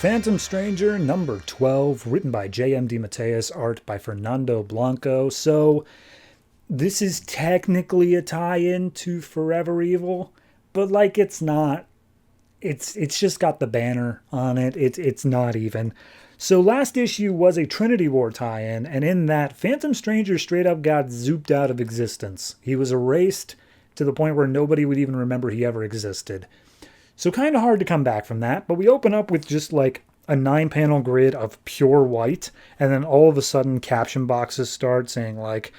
Phantom Stranger number 12, written by J.M. DeMatteis, art by Fernando Blanco. So, this is technically a tie-in to Forever Evil, but like it's not. It's just got the banner on it. It's not even. So last issue was a Trinity War tie-in, and in that, Phantom Stranger straight up got zooped out of existence. He was erased to the point where nobody would even remember he ever existed. So kind of hard to come back from that, but we open up with just like a 9-panel grid of pure white, and then all of a sudden caption boxes start saying like,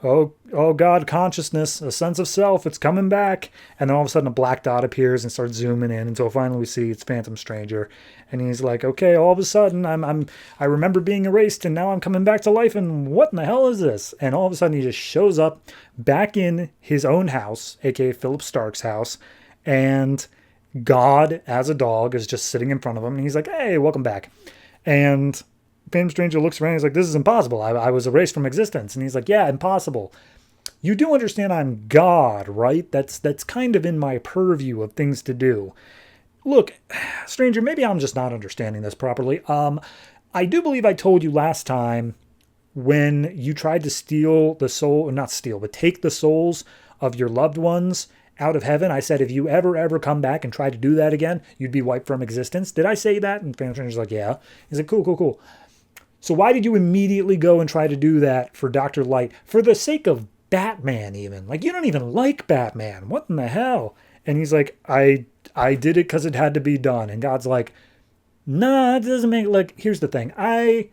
oh God, consciousness, a sense of self, it's coming back. And then all of a sudden a black dot appears and starts zooming in until finally we see it's Phantom Stranger. And he's like, okay, all of a sudden I remember being erased and now I'm coming back to life, and what in the hell is this? And all of a sudden he just shows up back in his own house, aka Philip Stark's house, and God, as a dog, is just sitting in front of him, and he's like, hey, welcome back. And Phantom Stranger looks around, and he's like, this is impossible. I was erased from existence. And he's like, yeah, impossible. You do understand I'm God, right? That's kind of in my purview of things to do. Look, Stranger, maybe I'm just not understanding this properly. I do believe I told you last time when you tried to steal the soul, or not steal, but take the souls of your loved ones out of heaven, I said, if you ever come back and try to do that again, you'd be wiped from existence. Did I say that? And Phantom Stranger's like, yeah. He's like, cool. So why did you immediately go and try to do that for Dr. Light? For the sake of Batman, even. Like, you don't even like Batman. What in the hell? And he's like, I did it because it had to be done. And God's like, nah, it doesn't make, like, here's the thing. I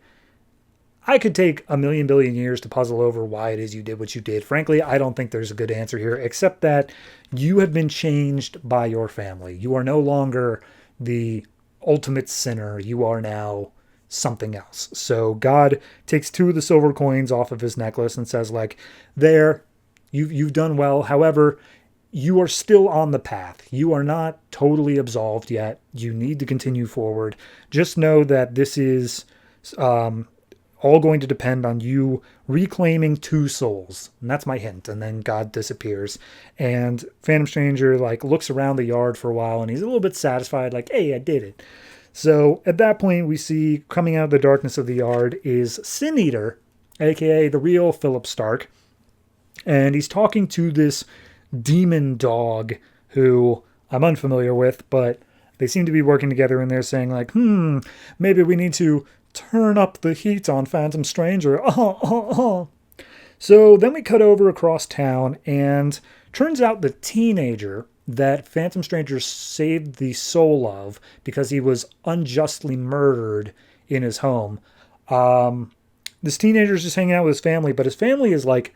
could take a million billion years to puzzle over why it is you did what you did. Frankly, I don't think there's a good answer here, except that you have been changed by your family. You are no longer the ultimate sinner. You are now something else. So God takes 2 of the silver coins off of his necklace and says, like, there, you've done well. However, you are still on the path. You are not totally absolved yet. You need to continue forward. Just know that this is all going to depend on you reclaiming 2 souls. And that's my hint. And then God disappears. And Phantom Stranger like looks around the yard for a while, and he's a little bit satisfied, like, hey, I did it. So at that point, we see coming out of the darkness of the yard is Sin Eater, aka the real Philip Stark. And he's talking to this demon dog who I'm unfamiliar with, but they seem to be working together, and they're saying like, maybe we need to turn up the heat on Phantom Stranger. So then we cut over across town, and turns out the teenager that Phantom Stranger saved the soul of because he was unjustly murdered in his home. This teenager is just hanging out with his family, but his family is like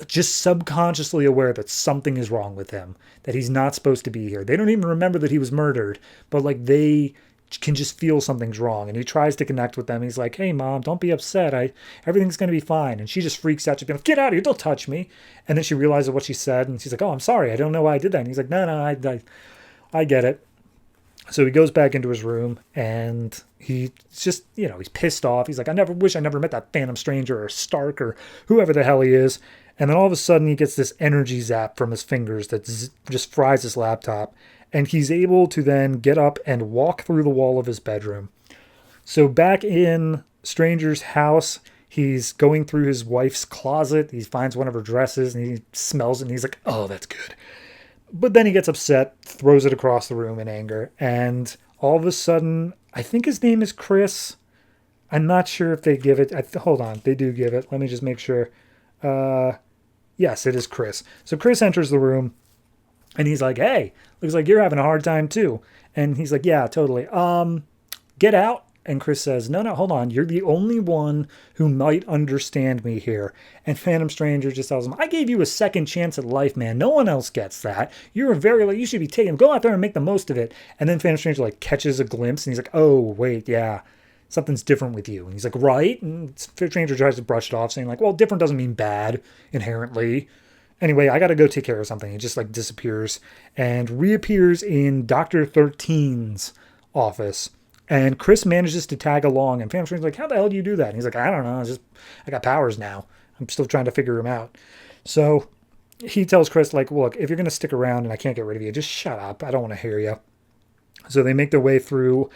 just subconsciously aware that something is wrong with him, that he's not supposed to be here. They don't even remember that he was murdered, but like they can just feel something's wrong. And he tries to connect with them. He's like, hey, Mom, don't be upset. Everything's going to be fine. And she just freaks out. She's like, get out of here. Don't touch me. And then she realizes what she said. And she's like, oh, I'm sorry. I don't know why I did that. And he's like, no, I get it. So he goes back into his room, and he's just, he's pissed off. He's like, I never met that Phantom Stranger or Stark or whoever the hell he is. And then all of a sudden he gets this energy zap from his fingers that just fries his laptop. And he's able to then get up and walk through the wall of his bedroom. So back in Stranger's house, he's going through his wife's closet. He finds one of her dresses, and he smells it, and he's like, oh, that's good. But then he gets upset, throws it across the room in anger. And all of a sudden, I think his name is Chris. I'm not sure if they give it. Hold on, they do give it. Let me just make sure. Yes, it is Chris. So Chris enters the room, and he's like, hey, looks like you're having a hard time too. And he's like, yeah, totally. Get out. And Chris says, no, hold on. You're the only one who might understand me here. And Phantom Stranger just tells him, I gave you a second chance at life, man. No one else gets that. You should be taking, go out there and make the most of it. And then Phantom Stranger like catches a glimpse, and he's like, oh, wait, yeah, something's different with you. And he's like, right? And Stranger tries to brush it off, saying like, well, different doesn't mean bad inherently. Anyway, I got to go take care of something. He just like disappears and reappears in Dr. 13's office. And Chris manages to tag along, and Phantom Stranger's like, how the hell do you do that? And he's like, I don't know. I got powers now. I'm still trying to figure him out. So he tells Chris, like, look, if you're going to stick around and I can't get rid of you, just shut up. I don't want to hear you. So they make their way through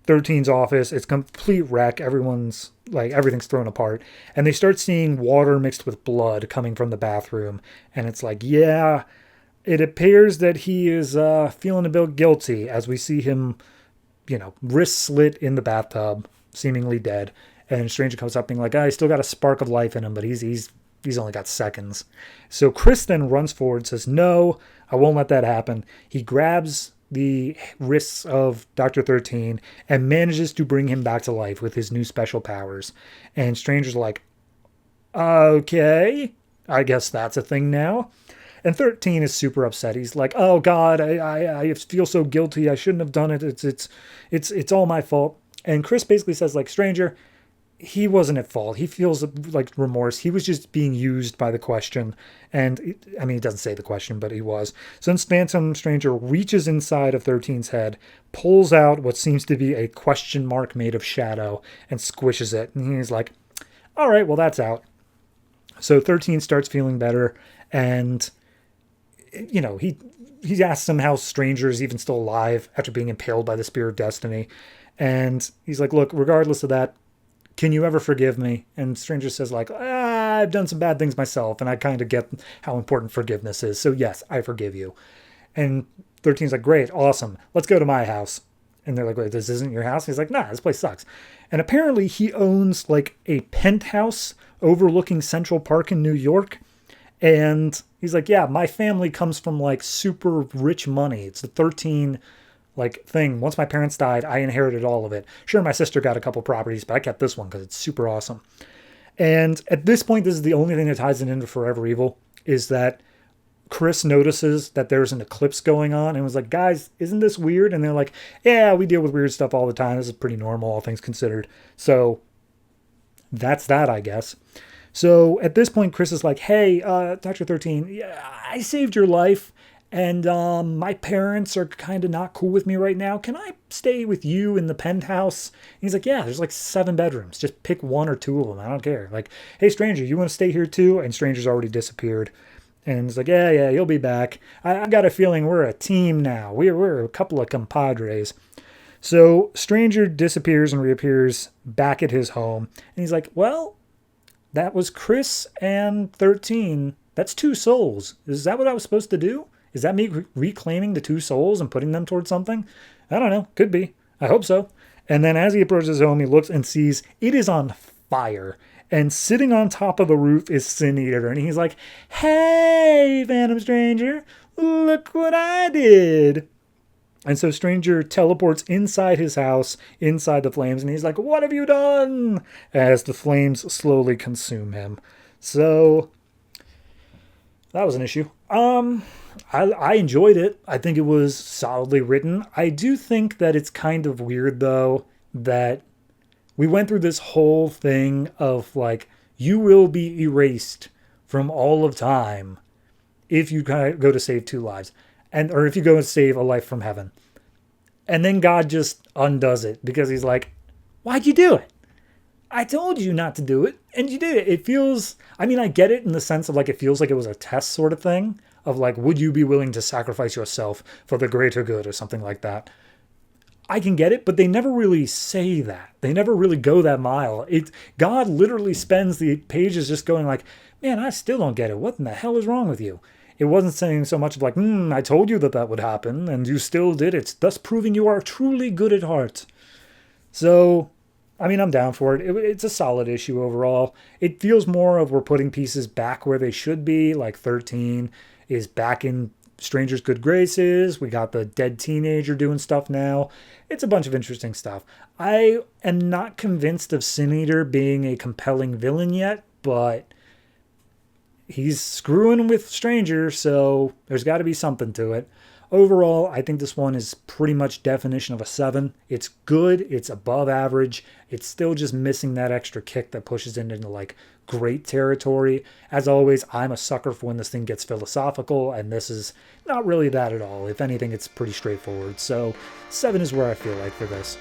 13's office. It's complete wreck. Everyone's like, everything's thrown apart. And they start seeing water mixed with blood coming from the bathroom. And it's like, yeah, it appears that he is feeling a bit guilty as we see him, wrist slit in the bathtub, seemingly dead. And Stranger comes up being like, he's still got a spark of life in him, but he's only got seconds. So Chris then runs forward and says, no, I won't let that happen. He grabs the wrists of Dr. 13 and manages to bring him back to life with his new special powers. And Stranger's like, okay, I guess that's a thing now. And 13 is super upset. He's like, oh God, I feel so guilty. I shouldn't have done it. It's all my fault. And Chris basically says, like, Stranger, he wasn't at fault. He feels like remorse. He was just being used by the question. And he doesn't say the question, but he was. So then Phantom Stranger reaches inside of 13's head, pulls out what seems to be a question mark made of shadow, and squishes it. And he's like, all right, well, that's out. So 13 starts feeling better. And, he asks him how Stranger is even still alive after being impaled by the Spear of Destiny. And he's like, look, regardless of that, can you ever forgive me? And Stranger says, like, I've done some bad things myself, and I kind of get how important forgiveness is. So yes, I forgive you. And 13's like, great, awesome. Let's go to my house. And they're like, wait, this isn't your house? And he's like, nah, this place sucks. And apparently he owns like a penthouse overlooking Central Park in New York. And he's like, yeah, my family comes from like super rich money. It's the 13 like thing. Once my parents died, I inherited all of it. Sure, my sister got a couple properties, but I kept this one because it's super awesome. And at this point, this is the only thing that ties it into Forever Evil, is that Chris notices that there's an eclipse going on and was like, guys, isn't this weird? And they're like, yeah, we deal with weird stuff all the time. This is pretty normal, all things considered. So that's that, I guess. So at this point, Chris is like, hey, Dr. 13, yeah, I saved your life. And my parents are kind of not cool with me right now. Can I stay with you in the penthouse? And he's like, yeah, there's like 7 bedrooms. Just pick 1 or 2 of them. I don't care. Like, hey, Stranger, you want to stay here too? And Stranger's already disappeared. And he's like, yeah, you'll be back. I got a feeling we're a team now. We're a couple of compadres. So Stranger disappears and reappears back at his home. And he's like, well, that was Chris and 13. That's 2 souls. Is that what I was supposed to do? Is that me reclaiming the 2 souls and putting them towards something? I don't know. Could be. I hope so. And then as he approaches home, he looks and sees it is on fire. And sitting on top of the roof is Sin Eater. And he's like, hey, Phantom Stranger, look what I did. And so Stranger teleports inside his house, inside the flames. And he's like, what have you done? As the flames slowly consume him. So that was an issue. I enjoyed it. I think it was solidly written. I do think that it's kind of weird, though, that we went through this whole thing of, like, you will be erased from all of time if you go to save 2 lives. Or if you go and save a life from heaven. And then God just undoes it because he's like, why'd you do it? I told you not to do it, and you did it. It feels, I get it in the sense of, like, it feels like it was a test sort of thing of, like, would you be willing to sacrifice yourself for the greater good or something like that? I can get it, but they never really say that. They never really go that mile. God literally spends the pages just going like, man, I still don't get it. What in the hell is wrong with you? It wasn't saying so much of like, I told you that would happen, and you still did it, thus proving you are truly good at heart. So, I'm down for it. It's a solid issue overall. It feels more of we're putting pieces back where they should be, like 13 is back in Stranger's good graces. We got the dead teenager doing stuff now. It's a bunch of interesting stuff. I am not convinced of Sin Eater being a compelling villain yet, but he's screwing with Stranger, so there's got to be something to it. Overall, I think this one is pretty much definition of a 7. It's good. It's above average. It's still just missing that extra kick that pushes it into like great territory. As always, I'm a sucker for when this thing gets philosophical, and this is not really that at all. If anything, it's pretty straightforward. So 7 is where I feel like for this.